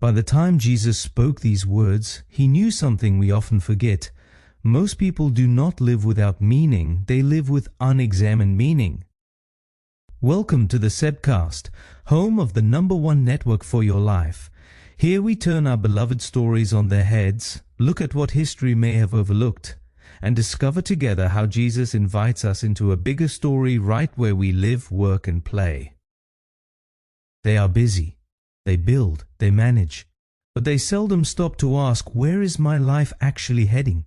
By the time Jesus spoke these words, he knew something we often forget. Most people do not live without meaning, they live with unexamined meaning. Welcome to the Sebcast, home of the #1 network for your life. Here we turn our beloved stories on their heads, look at what history may have overlooked, and discover together how Jesus invites us into a bigger story right where we live, work, and play. They are busy. They build, they manage, but they seldom stop to ask, where is my life actually heading?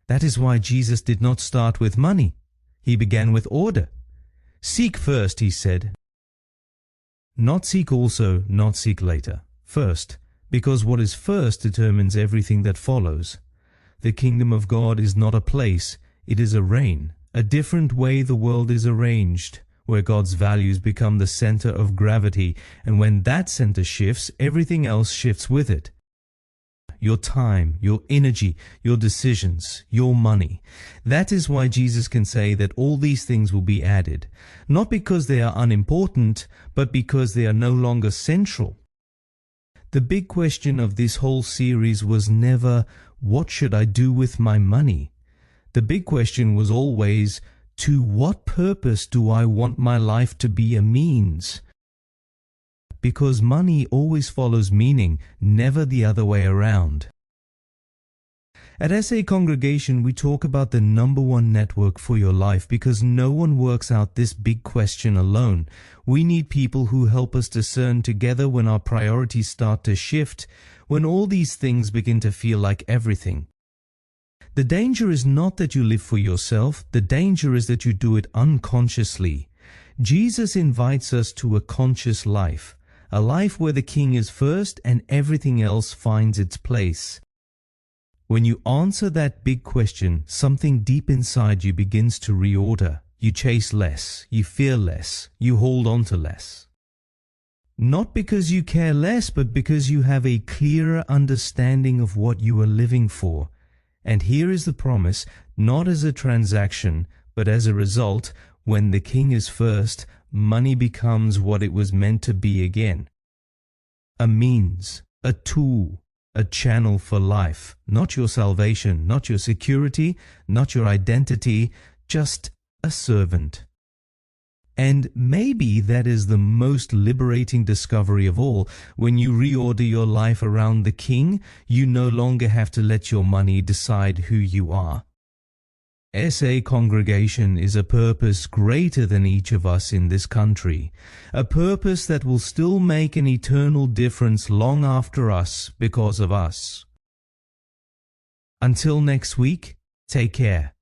That is why Jesus did not start with money. He began with order. Seek first, he said. Not seek also, not seek later. First, because what is first determines everything that follows. The kingdom of God is not a place, it is a reign, a different way the world is arranged, where God's values become the center of gravity, and when that center shifts, everything else shifts with it. Your time, your energy, your decisions, your money. That is why Jesus can say that all these things will be added, not because they are unimportant, but because they are no longer central. The big question of this whole series was never, what should I do with my money? The big question was always, to what purpose do I want my life to be a means? Because money always follows meaning, never the other way around. At SA Congregation, we talk about the #1 network for your life because no one works out this big question alone. We need people who help us discern together when our priorities start to shift, when all these things begin to feel like everything. The danger is not that you live for yourself, the danger is that you do it unconsciously. Jesus invites us to a conscious life, a life where the King is first and everything else finds its place. When you answer that big question, something deep inside you begins to reorder. You chase less, you fear less, you hold on to less. Not because you care less, but because you have a clearer understanding of what you are living for. And here is the promise, not as a transaction, but as a result, when the King is first, money becomes what it was meant to be again. A means, a tool, a channel for life, not your salvation, not your security, not your identity, just a servant. And maybe that is the most liberating discovery of all. When you reorder your life around the King, you no longer have to let your money decide who you are. SA Congregation is a purpose greater than each of us in this country, a purpose that will still make an eternal difference long after us because of us. Until next week, take care.